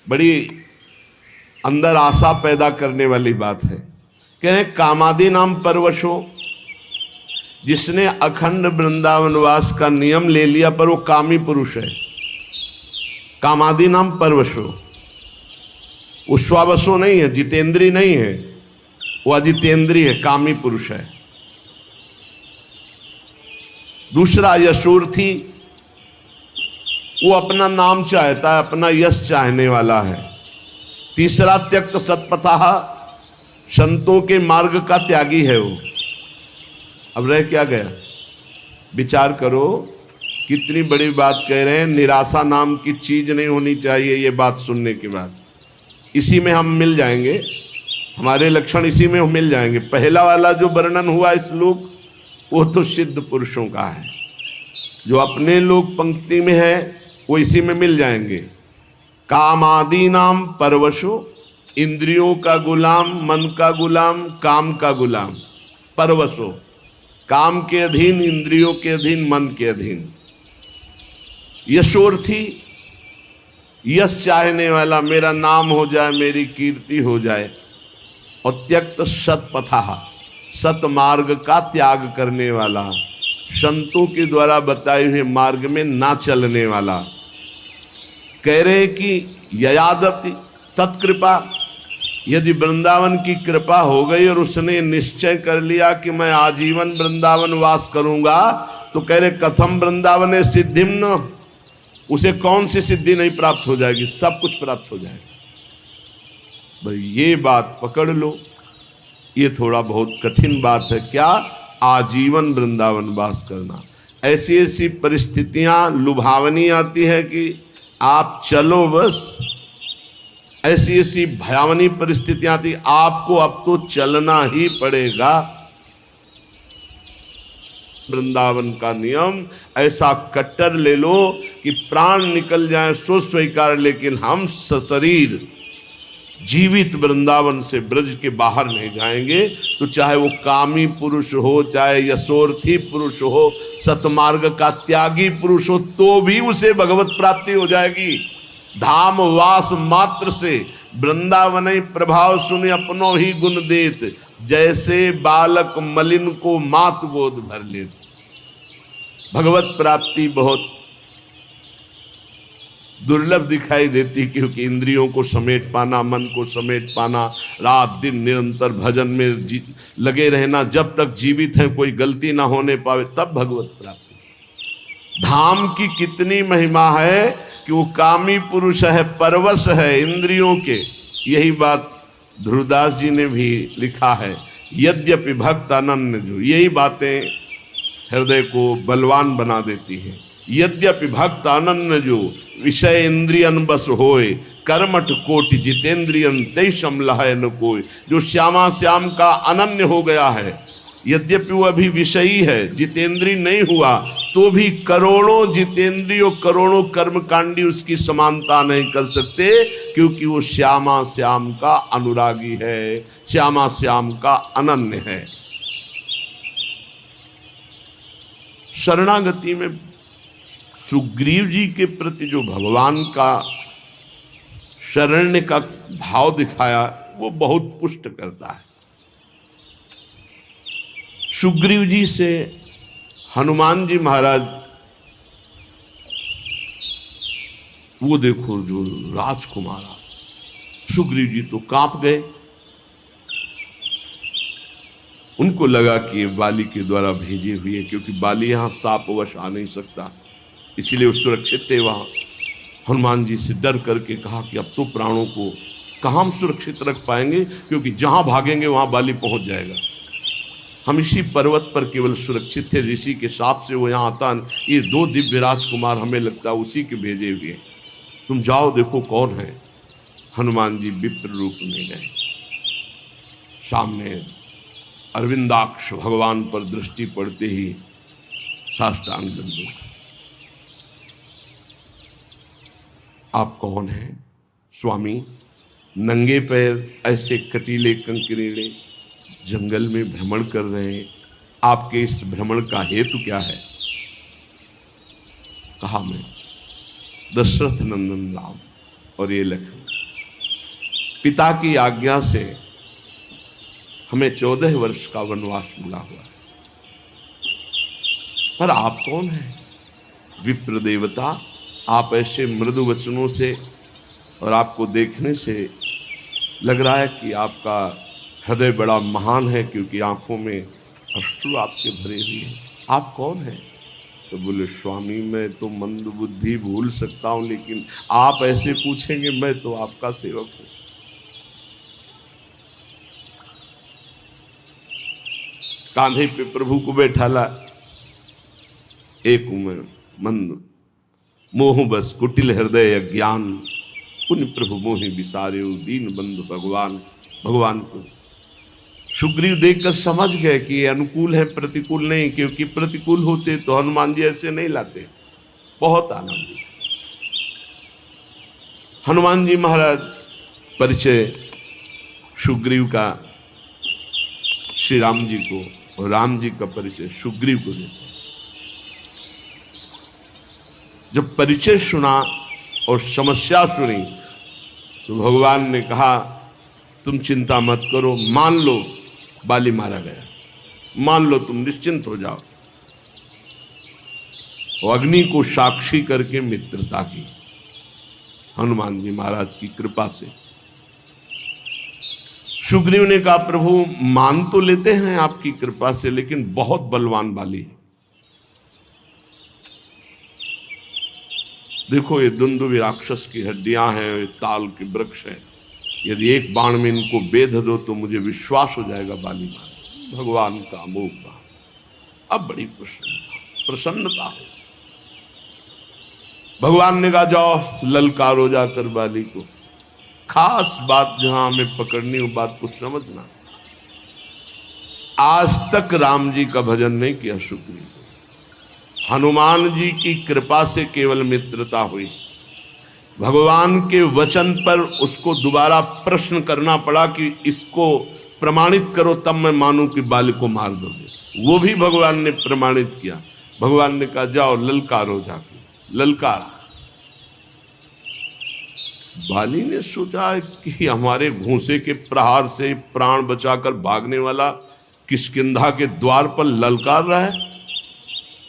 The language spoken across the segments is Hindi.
बड़ी अंदर आशा पैदा करने वाली बात है। कह रहे कामादि नाम परवशो, जिसने अखंड वृंदावनवास का नियम ले लिया पर वो कामी पुरुष है। कामादि नाम परवशो, उश्वावसो नहीं है, जितेंद्री नहीं है, वो अजितेंद्री है, कामी पुरुष है। दूसरा यशोर्थी, वो अपना नाम चाहता है, अपना यश चाहने वाला है। तीसरा त्यक्त सत्पथा, संतों के मार्ग का त्यागी है वो। अब रह क्या गया? विचार करो, कितनी बड़ी बात कह रहे हैं। निराशा नाम की चीज नहीं होनी चाहिए। ये बात सुनने के बाद इसी में हम मिल जाएंगे, हमारे लक्षण इसी में हम मिल जाएंगे। पहला वाला जो वर्णन हुआ इस श्लोक, वो तो सिद्ध पुरुषों का है। जो अपने लोग पंक्ति में है वो इसी में मिल जाएंगे। कामादि नाम परवशो, इंद्रियों का गुलाम, मन का गुलाम, काम का गुलाम। परवशो, काम के अधीन, इंद्रियों के अधीन, मन के अधीन। यशोर्थी, यश चाहने वाला, मेरा नाम हो जाए, मेरी कीर्ति हो जाए। और त्यक्त सत्पथा, सतमार्ग का त्याग करने वाला, संतों के द्वारा बताए हुए मार्ग में ना चलने वाला। कह रहे कि ययादपि तत्कृपा, यदि वृंदावन की कृपा हो गई और उसने निश्चय कर लिया कि मैं आजीवन वृंदावन वास करूंगा, तो कह रहे कथम वृंदावन सिद्धिम न, उसे कौन सी सिद्धि नहीं प्राप्त हो जाएगी? सब कुछ प्राप्त हो जाएगा। भाई ये बात पकड़ लो। ये थोड़ा बहुत कठिन बात है। क्या? आजीवन वृंदावन वास करना। ऐसी ऐसी परिस्थितियां लुभावनी आती है कि आप चलो बस। ऐसी ऐसी भयावनी परिस्थितियां आती, आपको अब तो चलना ही पड़ेगा। वृंदावन का नियम ऐसा कट्टर ले लो कि प्राण निकल जाए सो स्वीकार, लेकिन हम सशरीर जीवित वृंदावन से ब्रज के बाहर नहीं जाएंगे। तो चाहे वो कामी पुरुष हो, चाहे यशोर्थी पुरुष हो, सतमार्ग का त्यागी पुरुष हो, तो भी उसे भगवत प्राप्ति हो जाएगी। धाम वास मात्र से वृंदावन प्रभाव सुने अपनो ही गुण देत, जैसे बालक मलिन को मात गोद भर लेत। भगवत प्राप्ति बहुत दुर्लभ दिखाई देती, क्योंकि इंद्रियों को समेट पाना, मन को समेट पाना, रात दिन निरंतर भजन में लगे रहना, जब तक जीवित हैं कोई गलती ना होने पावे, तब भगवत प्राप्ति। धाम की कितनी महिमा है कि वो कामी पुरुष है, परवश है इंद्रियों के। यही बात ध्रुवदास जी ने भी लिखा है, यद्यपि भक्त अनन्य जो। यही बातें हृदय को बलवान बना देती है। यद्यपि भक्त अनन्य जो, विषय इंद्रियन बस होए, कर्मठ कोटि जितेंद्रियन तेषम लहय न कोय। जो श्यामा श्याम का अनन्य हो गया है, यद्यपि वो अभी विषयी है, जितेंद्री नहीं हुआ, तो भी करोड़ों जितेंद्रियों, करोड़ों कर्मकांडी उसकी समानता नहीं कर सकते, क्योंकि वो श्यामा श्याम का अनुरागी है, श्यामा श्याम का अनन्य है। शरणागति में सुग्रीव जी के प्रति जो भगवान का शरण्य का भाव दिखाया, वो बहुत पुष्ट करता है। सुग्रीव जी से हनुमान जी महाराज, वो देखो जो राजकुमार, सुग्रीव जी तो कांप गए। उनको लगा कि ये बाली के द्वारा भेजे हुए, क्योंकि बाली यहां सापवश आ नहीं सकता, इसलिए वो सुरक्षित थे वहां। हनुमान जी से डर करके कहा कि अब तो प्राणों को कहाँ हम सुरक्षित रख पाएंगे, क्योंकि जहां भागेंगे वहां बाली पहुंच जाएगा। हम इसी पर्वत पर केवल सुरक्षित थे, ऋषि के साप से वो यहाँ आता। ये दो दिव्य राजकुमार हमें लगता है उसी के भेजे हुए, तुम जाओ देखो कौन है। हनुमान जी विप्र रूप में गए, सामने अरविंदाक्ष भगवान पर दृष्टि पड़ते ही साष्टांग दंडवत। आप कौन हैं स्वामी? नंगे पैर ऐसे कटीले कंकरीले जंगल में भ्रमण कर रहे हैं, आपके इस भ्रमण का हेतु क्या है? कहा मैं दशरथ नंदन राम और ये लखन। पिता की आज्ञा से हमें 14 वर्ष का वनवास मिला हुआ है। पर आप कौन हैं? विप्र देवता, आप ऐसे मृदु वचनों से और आपको देखने से लग रहा है कि आपका हृदय बड़ा महान है, क्योंकि आंखों में अश्रु आपके भरे हुए हैं। आप कौन हैं? तो बोले, स्वामी मैं तो मंद बुद्धि भूल सकता हूं, लेकिन आप ऐसे पूछेंगे, मैं तो आपका सेवक हूं। कांधे पे प्रभु को बैठाला, एक उम्र मंद मोह बस कुटिल हृदय अज्ञान, पुण्य प्रभु मोहि विसारे दीन बंधु भगवान। भगवान को सुग्रीव देखकर समझ गए कि ये अनुकूल है, प्रतिकूल नहीं, क्योंकि प्रतिकूल होते तो हनुमान जी ऐसे नहीं लाते। बहुत आनंदित हनुमान जी महाराज परिचय सुग्रीव का श्री राम जी को, और राम जी का परिचय सुग्रीव को देते। जब परिचय सुना और समस्या सुनी तो भगवान ने कहा, तुम चिंता मत करो, मान लो बाली मारा गया, मान लो, तुम निश्चिंत हो जाओ। और अग्नि को साक्षी करके मित्रता की हनुमान जी महाराज की कृपा से। सुग्रीव ने कहा, प्रभु मान तो लेते हैं आपकी कृपा से, लेकिन बहुत बलवान बाली है। देखो ये दुंदुभि राक्षस की हड्डियां हैं, ये ताल के वृक्ष हैं, यदि एक बाण में इनको बेध दो तो मुझे विश्वास हो जाएगा बाली मार। भगवान का अमोघ बाण। अब बड़ी प्रसन्नता हो। भगवान ने कहा, जाओ ललकारो जाकर बाली को। खास बात जहां हमें पकड़नी हो, बात को समझना, आज तक राम जी का भजन नहीं किया सुग्रीव। हनुमान जी की कृपा से केवल मित्रता हुई। भगवान के वचन पर उसको दोबारा प्रश्न करना पड़ा कि इसको प्रमाणित करो, तब मैं मानूं कि बाली को मार दोगे। वो भी भगवान ने प्रमाणित किया। भगवान ने कहा, जाओ ललकारो जाके। ललकारा। बाली ने सोचा कि हमारे घूंसे के प्रहार से प्राण बचाकर भागने वाला किष्किंधा के द्वार पर ललकार रहा है।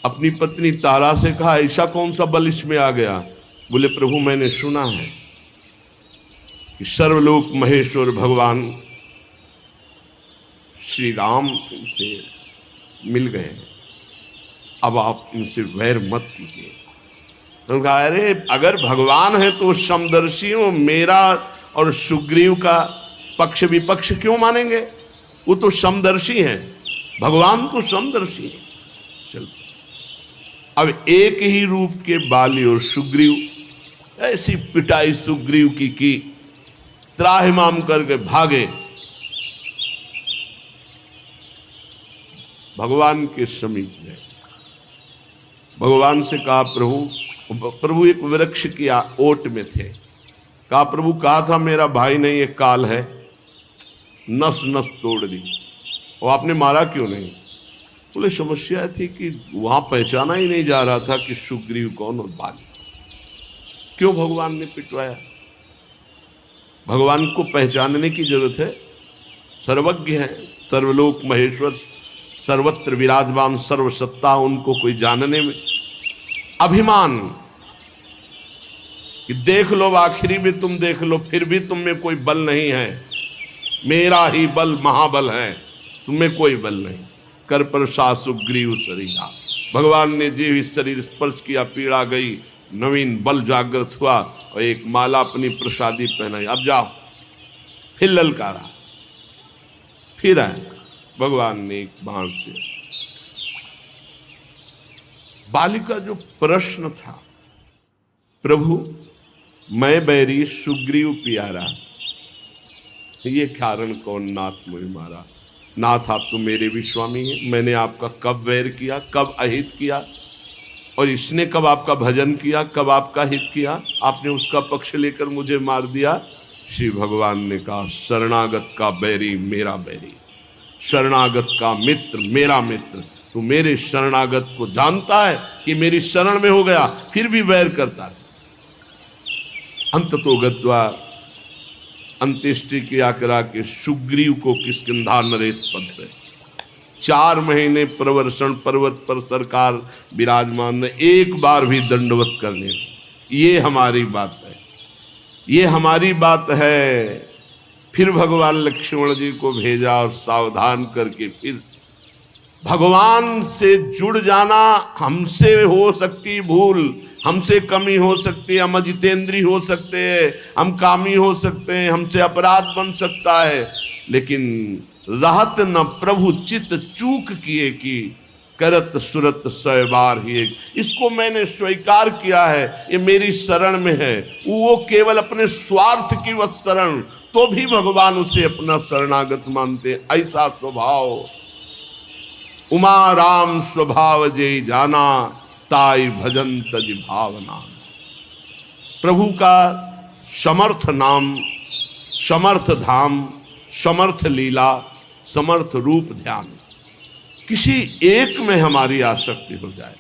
अपनी पत्नी तारा से कहा, ऐसा कौन सा बल इसमें आ गया? बोले, प्रभु मैंने सुना है कि सर्वलोक महेश्वर भगवान श्री राम इनसे मिल गए, अब आप इनसे वैर मत कीजिए। तो कहा, अरे अगर भगवान है तो समदर्शी हो, मेरा और सुग्रीव का पक्ष विपक्ष क्यों मानेंगे? वो तो समदर्शी हैं, भगवान तो समदर्शी है। चल, अब एक ही रूप के बाली और सुग्रीव, ऐसी पिटाई सुग्रीव की त्राहिमाम करके भागे। भगवान के समीप में भगवान से कहा, प्रभु एक वृक्ष की ओट में थे। कहा, प्रभु कहा था मेरा भाई नहीं, एक काल है, नस नस तोड़ दी, और आपने मारा क्यों नहीं? बोले, समस्या थी कि वहां पहचाना ही नहीं जा रहा था कि सुग्रीव कौन और बाली। क्यों भगवान ने पिटवाया? भगवान को पहचानने की जरूरत है। सर्वज्ञ है, सर्वलोक महेश्वर, सर्वत्र विराजमान, सर्वसत्ता, उनको कोई जानने में अभिमान कि देख लो, आखिरी में तुम देख लो, फिर भी तुम में कोई बल नहीं है, मेरा ही बल महाबल है, तुम में कोई बल नहीं। कर प्रसाद सुग्रीव शरीरा। भगवान ने जीव इस शरीर स्पर्श किया, पीड़ा गई, नवीन बल जागृत हुआ, और एक माला अपनी प्रसादी पहनाई। अब जाओ। फिर ललकारा, फिर आए। भगवान ने एक बाण से बाली का जो प्रश्न था, प्रभु मैं बैरी सुग्रीव प्यारा, ये कारण कौन नाथ मुझे मारा? नाथ आप तो मेरे भी स्वामी हैं, मैंने आपका कब वैर किया, कब अहित किया, और इसने कब आपका भजन किया, कब आपका हित किया? आपने उसका पक्ष लेकर मुझे मार दिया। श्री भगवान ने कहा, शरणागत का बैरी मेरा बैरी, शरणागत का मित्र मेरा मित्र। तू मेरे शरणागत को जानता है कि मेरी शरण में हो गया, फिर भी वैर करता है। अंततो गत्वा अंत्येष्टि क्रिया करा के सुग्रीव को किष्किंधा नरेश पद पे 4 महीने प्रवर्षण पर्वत पर सरकार विराजमान ने, एक बार भी दंडवत करने। ये हमारी बात है, ये हमारी बात है। फिर भगवान लक्ष्मण जी को भेजा और सावधान करके फिर भगवान से जुड़ जाना। हमसे हो सकती भूल, हमसे कमी हो सकती है, हम अजितेंद्री हो सकते हैं, हम कामी हो सकते हैं, हमसे अपराध बन सकता है, लेकिन रहत न प्रभु चित चूक किए कि करत सुरत 100 बार ही एक। इसको मैंने स्वीकार किया है, ये मेरी शरण में है। वो केवल अपने स्वार्थ की वह शरण, तो भी भगवान उसे अपना शरणागत मानते। ऐसा स्वभाव उमा राम स्वभाव जे जाना, ताई भजन तज भावना। प्रभु का समर्थ नाम, समर्थ धाम, समर्थ लीला, समर्थ रूप ध्यान, किसी एक में हमारी आसक्ति हो जाए।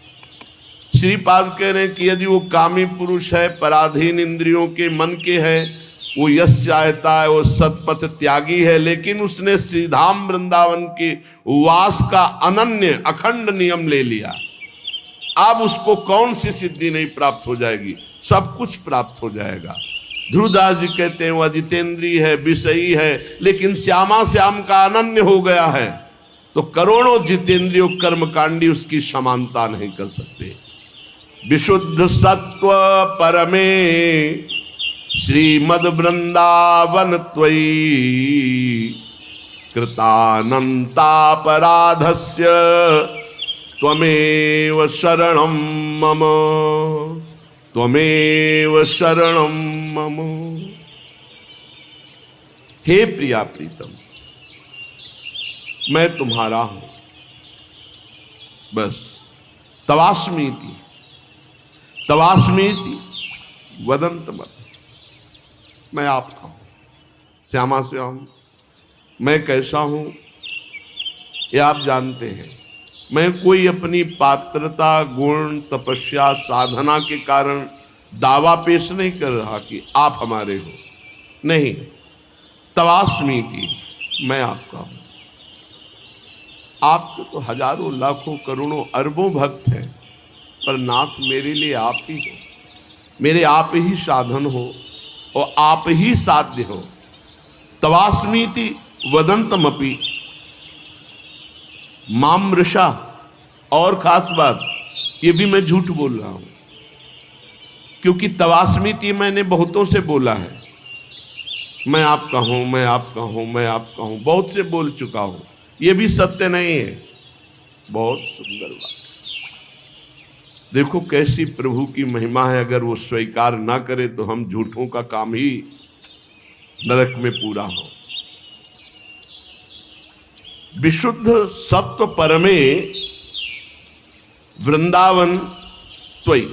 श्रीपाद कह रहे हैं कि यदि वो कामी पुरुष है, पराधीन इंद्रियों के मन के है, वो यश चाहता है, वो सतपथ त्यागी है, लेकिन उसने श्रीधाम वृंदावन के वास का अनन्य अखंड नियम ले लिया, अब उसको कौन सी सिद्धि नहीं प्राप्त हो जाएगी? सब कुछ प्राप्त हो जाएगा। ध्रुवदास जी कहते हैं वह जितेंद्री है, विषयी है, लेकिन श्यामा श्याम का अनन्य हो गया है, तो करोड़ों जितेंद्रियों कर्मकांडी उसकी समानता नहीं कर सकते। विशुद्ध सत्व परमे श्रीमद वृंदावन त्वयि कृतानंतापराधस्य त्वमेव शरणं मम, त्वमेव शरणं मम। हे प्रिया प्रीतम, मैं तुम्हारा हूं, बस। तवास्मीति तवास्मीति वदंत मत, मैं आपका हूं। श्यामा श्याम, मैं कैसा हूं ये आप जानते हैं। मैं कोई अपनी पात्रता, गुण, तपस्या, साधना के कारण दावा पेश नहीं कर रहा कि आप हमारे हो, नहीं। तवास्मी की, मैं आपका हूं। आपके तो हजारों लाखों करोड़ों अरबों भक्त हैं, पर नाथ मेरे लिए आप ही हो, मेरे आप ही साधन हो और आप ही साध्य हो। तवास्मीति वदंतमपि मामृषा, और खास बात ये भी मैं झूठ बोल रहा हूं, क्योंकि तवास्मीति मैंने बहुतों से बोला है। मैं आपका हूं, मैं आपका हूं, मैं आपका हूं, बहुत से बोल चुका हूं, ये भी सत्य नहीं है। बहुत सुंदर बात, देखो कैसी प्रभु की महिमा है। अगर वो स्वीकार ना करे तो हम झूठों का काम ही नरक में पूरा हो। विशुद्ध सत्व परमे वृंदावन त्वयि,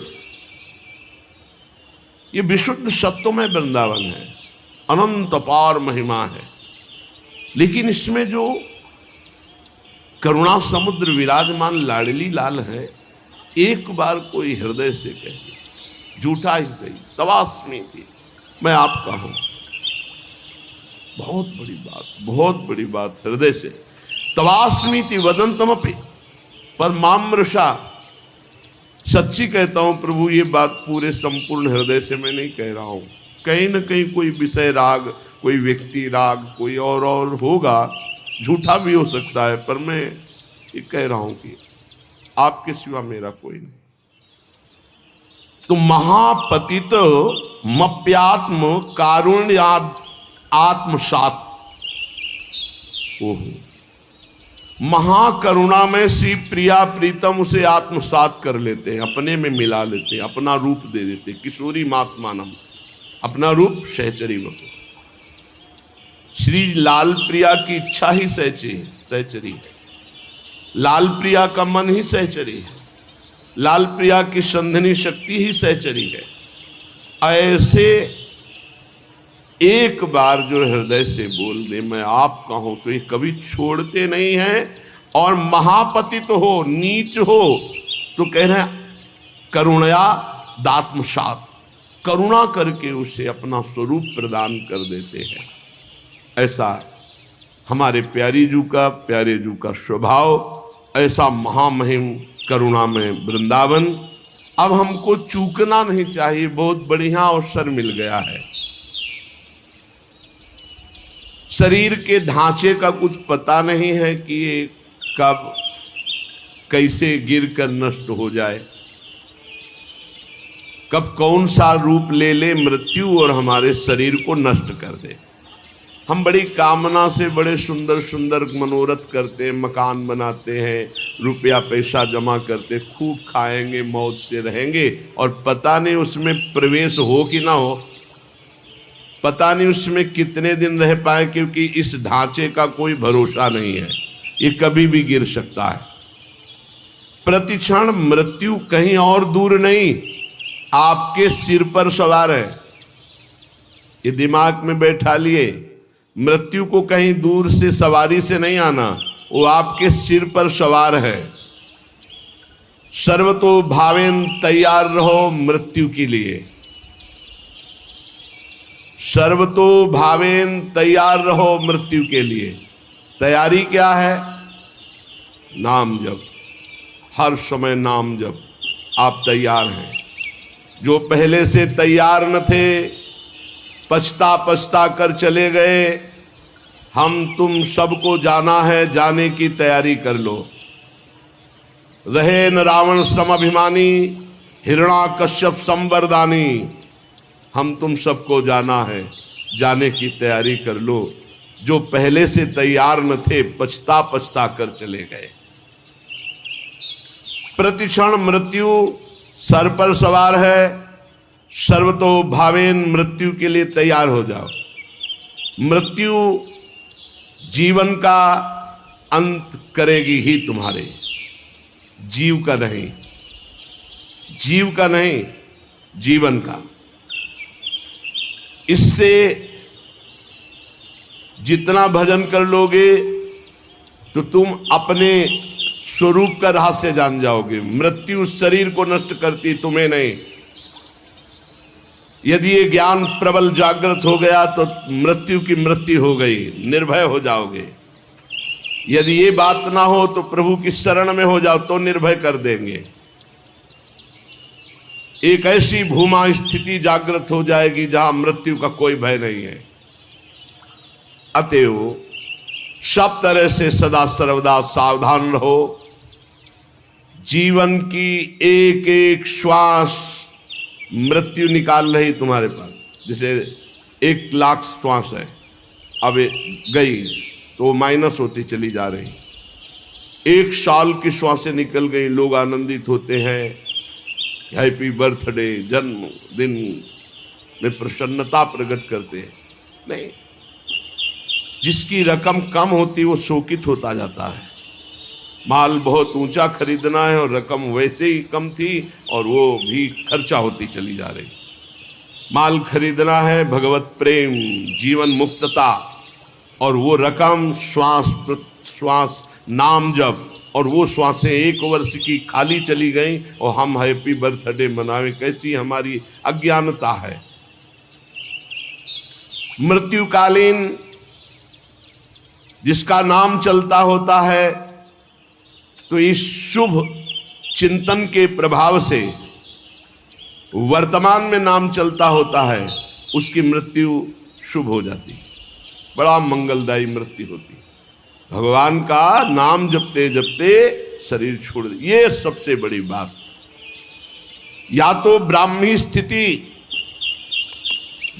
ये विशुद्ध सत्व में वृंदावन है, अनंत अपार महिमा है। लेकिन इसमें जो करुणा समुद्र विराजमान लाडली लाल है, एक बार कोई हृदय से कहे, झूठा ही सही, तवास्मीति, मैं आपका हूं। बहुत बड़ी बात, बहुत बड़ी बात, हृदय से तवास्मीति वदंतमपि। पर मामृषा, सच्ची कहता हूं प्रभु, ये बात पूरे संपूर्ण हृदय से मैं नहीं कह रहा हूं। कहीं ना कहीं कोई विषय राग, कोई व्यक्ति राग, कोई और होगा, झूठा भी हो सकता है, पर मैं ये कह रहा हूं कि आपके सिवा मेरा कोई नहीं। तो महापतित मप्यात्म कारुण्याद आत्मसात, ओहो, महाकरुणा में श्री प्रिया प्रीतम उसे आत्मसात कर लेते हैं, अपने में मिला लेते हैं, अपना रूप दे देते। किशोरी मात्मानम, अपना रूप सहचरी बको। श्री लाल प्रिया की इच्छा ही सहचरी है, लाल प्रिया का मन ही सहचरी है, लाल प्रिया की संधिनी शक्ति ही सहचरी है। ऐसे एक बार जो हृदय से बोल दे मैं आपका हूं, तो ये कभी छोड़ते नहीं हैं। और महापतित तो हो, नीच हो, तो कह रहे हैं करुणया दात्मसात, करुणा करके उसे अपना स्वरूप प्रदान कर देते हैं। ऐसा हमारे प्यारी जू का स्वभाव, ऐसा महामहिम करुणामय वृंदावन। अब हमको चूकना नहीं चाहिए, बहुत बढ़िया अवसर मिल गया है। शरीर के ढांचे का कुछ पता नहीं है कि ये कब कैसे गिर कर नष्ट हो जाए, कब कौन सा रूप ले ले मृत्यु और हमारे शरीर को नष्ट कर दे। हम बड़ी कामना से बड़े सुंदर सुंदर मनोरथ करते हैं, मकान बनाते हैं, रुपया पैसा जमा करते, खूब खाएंगे, मौज से रहेंगे, और पता नहीं उसमें प्रवेश हो कि ना हो, पता नहीं उसमें कितने दिन रह पाए, क्योंकि इस ढांचे का कोई भरोसा नहीं है, ये कभी भी गिर सकता है। प्रतिक्षण मृत्यु कहीं और दूर नहीं, आपके सिर पर सवार है। ये दिमाग में बैठा लिए, मृत्यु को कहीं दूर से सवारी से नहीं आना, वो आपके सिर पर सवार है। सर्वतो भावेन तैयार रहो मृत्यु के लिए, सर्वतो भावेन तैयार रहो मृत्यु के लिए। तैयारी क्या है? नाम जप, हर समय नाम जप। आप तैयार हैं। जो पहले से तैयार न थे, पछता पछता कर चले गए, हम तुम सबको जाना है, जाने की तैयारी कर लो। रहे न रावण समभिमानी, हिरण्याकश्यप संवरदानी। हम तुम सबको जाना है, जाने की तैयारी कर लो। जो पहले से तैयार न थे, पछता पछता कर चले गए। प्रतिक्षण मृत्यु सर पर सवार है। सर्वतो भावेन मृत्यु के लिए तैयार हो जाओ। मृत्यु जीवन का अंत करेगी ही तुम्हारे, जीव का नहीं, जीव का नहीं, जीवन का। इससे जितना भजन कर लोगे तो तुम अपने स्वरूप का रहस्य जान जाओगे। मृत्यु शरीर को नष्ट करती, तुम्हें नहीं। यदि ये ज्ञान प्रबल जागृत हो गया तो मृत्यु की मृत्यु हो गई, निर्भय हो जाओगे। यदि ये बात ना हो तो प्रभु की शरण में हो जाओ तो निर्भय कर देंगे। एक ऐसी भूमा स्थिति जागृत हो जाएगी जहां मृत्यु का कोई भय नहीं है। अतएव सब तरह से सदा सर्वदा सावधान रहो। जीवन की एक एक श्वास मृत्यु निकाल रही तुम्हारे पास। जैसे 1,00,000 श्वास है, अब गई तो माइनस होती चली जा रही। 1 साल की श्वासें निकल गई, लोग आनंदित होते हैं, हैप्पी बर्थडे, जन्मदिन में प्रसन्नता प्रकट करते हैं। नहीं, जिसकी रकम कम होती वो शोकित होता जाता है। माल बहुत ऊंचा खरीदना है और रकम वैसे ही कम थी और वो भी खर्चा होती चली जा रही। माल खरीदना है भगवत प्रेम, जीवन मुक्तता, और वो रकम श्वास श्वास नाम जप, और वो श्वासें 1 वर्ष की खाली चली गई और हम हैप्पी बर्थडे मनावे। कैसी हमारी अज्ञानता है। मृत्युकालीन जिसका नाम चलता होता है, तो इस शुभ चिंतन के प्रभाव से वर्तमान में नाम चलता होता है, उसकी मृत्यु शुभ हो जाती, बड़ा मंगलदायी मृत्यु होती। भगवान का नाम जपते जपते शरीर छोड़ दे, ये सबसे बड़ी बात। या तो ब्राह्मी स्थिति,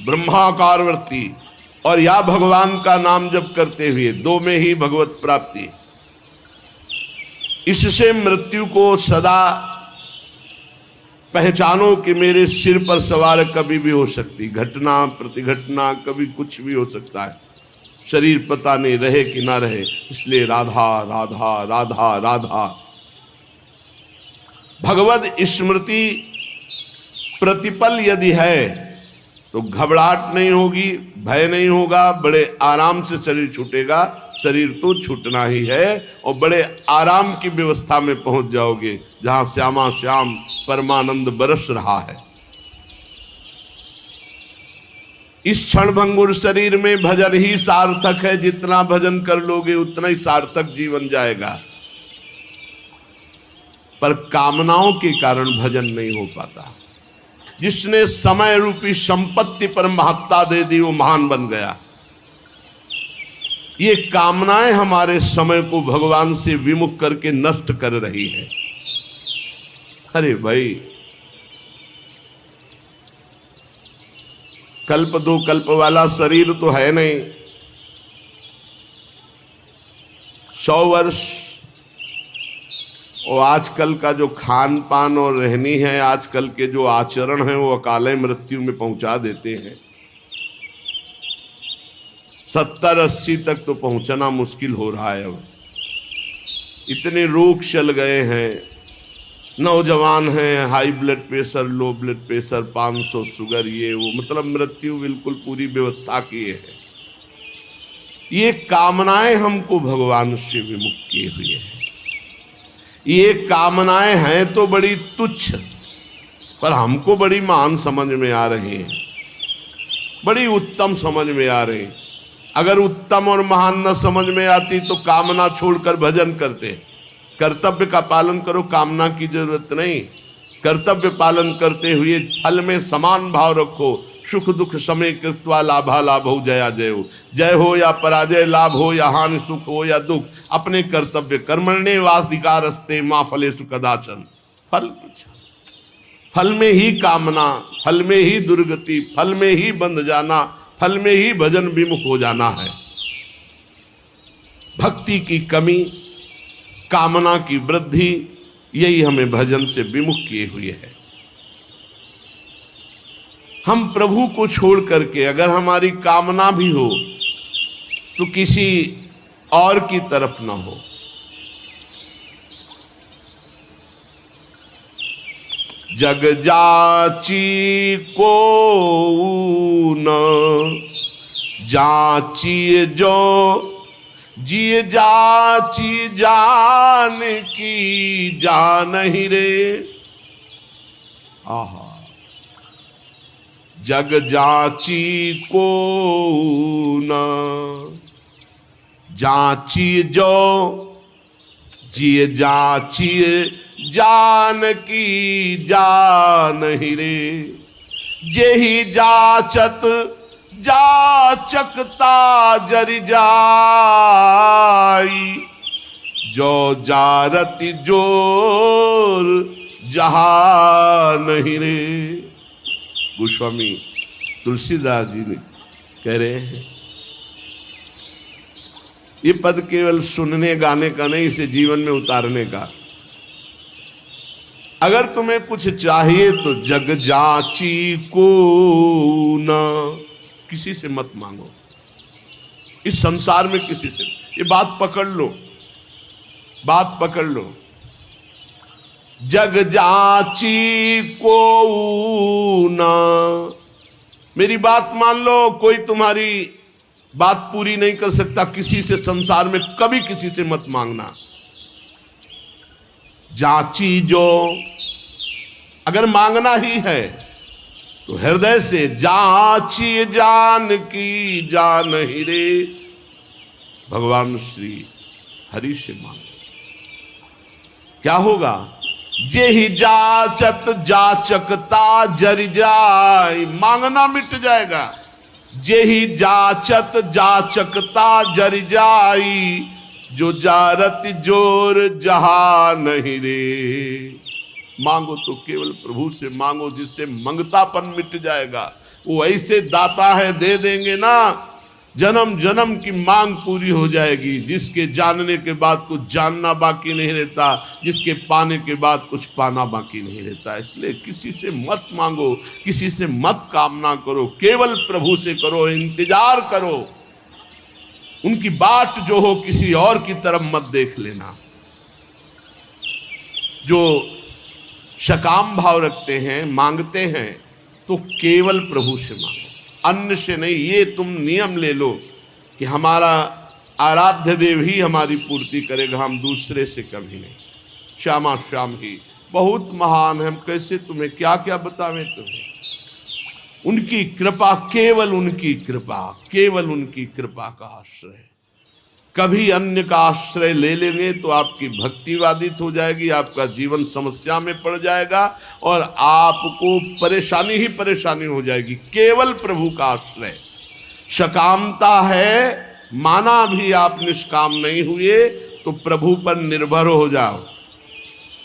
ब्रह्माकार वृत्ति, और या भगवान का नाम जप करते हुए, 2 में ही भगवत प्राप्ति। इससे मृत्यु को सदा पहचानो कि मेरे सिर पर सवार कभी भी हो सकती, घटना प्रतिघटना, कभी कुछ भी हो सकता है। शरीर पता नहीं रहे कि ना रहे, इसलिए राधा राधा राधा राधा। भगवद स्मृति प्रतिपल यदि है तो घबराहट नहीं होगी, भय नहीं होगा, बड़े आराम से शरीर छूटेगा। शरीर तो छूटना ही है और बड़े आराम की व्यवस्था में पहुंच जाओगे जहां श्यामा श्याम परमानंद बरस रहा है। इस क्षण भंगुर शरीर में भजन ही सार्थक है। जितना भजन कर लोगे उतना ही सार्थक जीवन जाएगा। पर कामनाओं के कारण भजन नहीं हो पाता। जिसने समय रूपी संपत्ति पर महत्ता दे दी वो महान बन गया। ये कामनाएं हमारे समय को भगवान से विमुख करके नष्ट कर रही है। अरे भाई, कल्प दो कल्प वाला शरीर तो है नहीं। 100 वर्ष और आजकल का जो खान पान और रहनी है, आजकल के जो आचरण हैं, वो अकाले मृत्यु में पहुंचा देते हैं। 70-80 तक तो पहुंचना मुश्किल हो रहा है। अब इतने रोग चल गए हैं। नौजवान हैं, high blood pressure, low blood pressure, 500 sugar, ये वो, मतलब मृत्यु बिल्कुल पूरी व्यवस्था की है। ये कामनाएं हमको भगवान से विमुख किए हुए हैं। ये कामनाएं हैं तो बड़ी तुच्छ, पर हमको बड़ी महान समझ में आ रही हैं, बड़ी उत्तम समझ में आ रही। अगर उत्तम और महान न समझ में आती तो कामना छोड़कर भजन करते। कर्तव्य का पालन करो, कामना की जरूरत नहीं। कर्तव्य पालन करते हुए फल में समान भाव रखो। सुख दुख समय कृत्वा लाभा लाभो जया जयो। जय हो या पराजय, लाभ हो या हानि, सुख हो या दुख, अपने कर्तव्य कर्मण्येवाधिकारस्ते मा फलेषु कदाचन। फल की इच्छा, फल में ही कामना, फल में ही दुर्गति, फल में ही बंध जाना, फल में ही भजन विमुख हो जाना है। भक्ति की कमी, कामना की वृद्धि, यही हमें भजन से विमुख किए हुए है। हम प्रभु को छोड़ करके अगर हमारी कामना भी हो तो किसी और की तरफ ना हो। जग जाची को न जाची जो जिए जाची जान की जान ही रे। आहा, जग जाची को न जाची जो जिए जाची जान की जान ही रे। जेहि जाचत जाचकता जरि जाई, जो जारति जोर जहान ही रे। गोस्वामी तुलसीदास जी ने कह रहे हैं, ये पद केवल सुनने गाने का नहीं, इसे जीवन में उतारने का। अगर तुम्हें कुछ चाहिए तो जग जाची को न, किसी से मत मांगो। इस संसार में किसी से, ये बात पकड़ लो, बात पकड़ लो। जग जाची को न, मेरी बात मान लो। कोई तुम्हारी बात पूरी नहीं कर सकता किसी से संसार में, कभी किसी से मत मांगना। जाची जो, अगर मांगना ही है तो हृदय से जाची जान की जान ही रे। भगवान श्री हरि से मांगो, क्या होगा? जेहि जाचत जाचकता जरि जाय, मांगना मिट जाएगा। जेहि जाचत जाचकता जरि जाई, जो जारत जोर जहा नहीं रे। मांगो तो केवल प्रभु से मांगो, जिससे मंगतापन मिट जाएगा। वो ऐसे दाता है, दे देंगे ना, जन्म जन्म की मांग पूरी हो जाएगी। जिसके जानने के बाद कुछ जानना बाकी नहीं रहता, जिसके पाने के बाद कुछ पाना बाकी नहीं रहता। इसलिए किसी से मत मांगो, किसी से मत कामना करो, केवल प्रभु से करो, इंतजार करो। उनकी बाट जो हो किसी और की तरफ मत देख लेना। जो सकाम भाव रखते हैं, मांगते हैं, तो केवल प्रभु से मांगो, अन्य से नहीं। ये तुम नियम ले लो कि हमारा आराध्य देव ही हमारी पूर्ति करेगा, हम दूसरे से कभी नहीं। श्यामा श्याम ही बहुत महान है, हम कैसे तुम्हें क्या क्या बतावें तुम्हें। उनकी कृपा, केवल उनकी कृपा, केवल उनकी कृपा का आश्रय। कभी अन्य का आश्रय ले लेंगे तो आपकी भक्ति बाधित हो जाएगी, आपका जीवन समस्या में पड़ जाएगा और आपको परेशानी ही परेशानी हो जाएगी। केवल प्रभु का आश्रय। सकामता है, माना भी आप निष्काम नहीं हुए तो प्रभु पर निर्भर हो जाओ,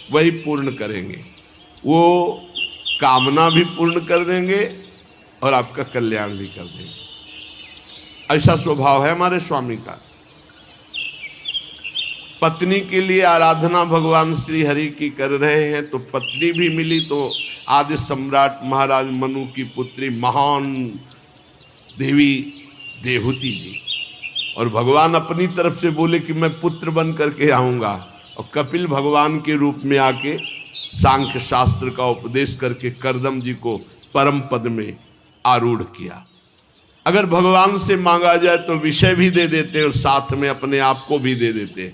वही पूर्ण करेंगे। वो कामना भी पूर्ण कर देंगे और आपका कल्याण भी कर देंगे। ऐसा स्वभाव है हमारे स्वामी का। पत्नी के लिए आराधना भगवान श्री हरि की कर रहे हैं तो पत्नी भी मिली तो आदि सम्राट महाराज मनु की पुत्री महान देवी देहूति जी, और भगवान अपनी तरफ से बोले कि मैं पुत्र बन करके आऊंगा, और कपिल भगवान के रूप में आके सांख्य शास्त्र का उपदेश करके करदम जी को परम पद में आरूढ़ किया। अगर भगवान से मांगा जाए तो विषय भी दे देते और साथ में अपने आप को भी दे देते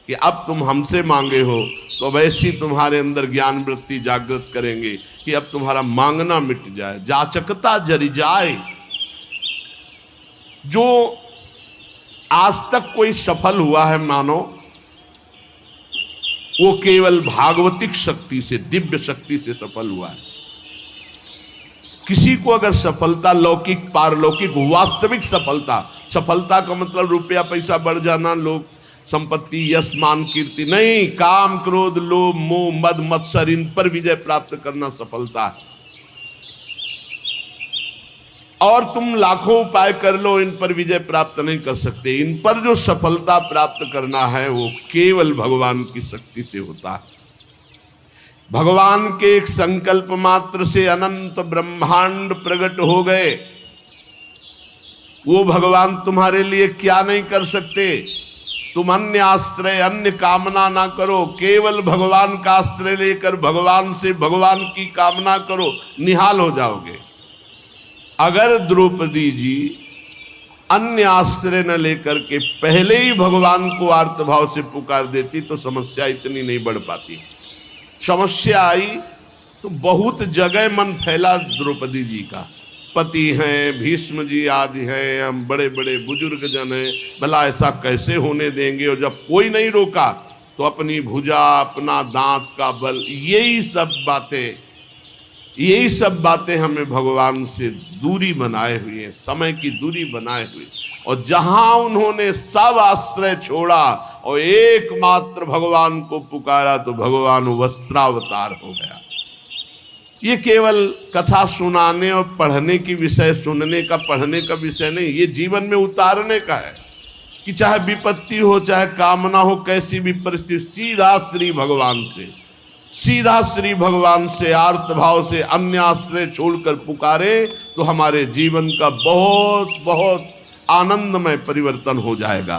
कि अब तुम हमसे मांगे हो तो वैसी तुम्हारे अंदर ज्ञान वृत्ति जागृत करेंगे कि अब तुम्हारा मांगना मिट जाए, जाचकता जरी जाए। जो आज तक कोई सफल हुआ है मानो, वो केवल भागवतिक शक्ति से, दिव्य शक्ति से सफल हुआ है। किसी को अगर सफलता लौकिक पारलौकिक वास्तविक सफलता, सफलता का मतलब रुपया पैसा बढ़ जाना, लोग संपत्ति यश मान कीर्ति नहीं, काम क्रोध लोभ मोह मद मत्सर, इन पर विजय प्राप्त करना सफलता है। और तुम लाखों उपाय कर लो, इन पर विजय प्राप्त नहीं कर सकते। इन पर जो सफलता प्राप्त करना है वो केवल भगवान की शक्ति से होता है। भगवान के एक संकल्प मात्र से अनंत ब्रह्मांड प्रकट हो गए। वो भगवान तुम्हारे लिए क्या नहीं कर सकते। तुम अन्य आश्रय अन्य कामना ना करो, केवल भगवान का आश्रय लेकर भगवान से भगवान की कामना करो, निहाल हो जाओगे। अगर द्रौपदी जी अन्य आश्रय न लेकर के पहले ही भगवान को आर्तभाव से पुकार देती तो समस्या इतनी नहीं बढ़ पाती। समस्या आई तो बहुत जगह मन फैला द्रौपदी जी का। पति हैं, भीष्म जी आदि हैं, हम बड़े बड़े बुजुर्ग जन हैं, भला ऐसा कैसे होने देंगे। और जब कोई नहीं रोका तो अपनी भुजा, अपना दांत का बल, यही सब बातें हमें भगवान से दूरी बनाए हुए हैं, समय की दूरी बनाए हुए। और जहां उन्होंने सब आश्रय छोड़ा और एकमात्र भगवान को पुकारा तो भगवान वस्त्रावतार हो गया। ये केवल कथा सुनाने और पढ़ने की विषय, सुनने का पढ़ने का विषय नहीं, ये जीवन में उतारने का है कि चाहे विपत्ति हो, चाहे कामना हो, कैसी भी परिस्थिति, सीधा श्री भगवान से, सीधा श्री भगवान से आर्त भाव से अन्य आश्रय छोड़कर पुकारे तो हमारे जीवन का बहुत बहुत आनंदमय परिवर्तन हो जाएगा।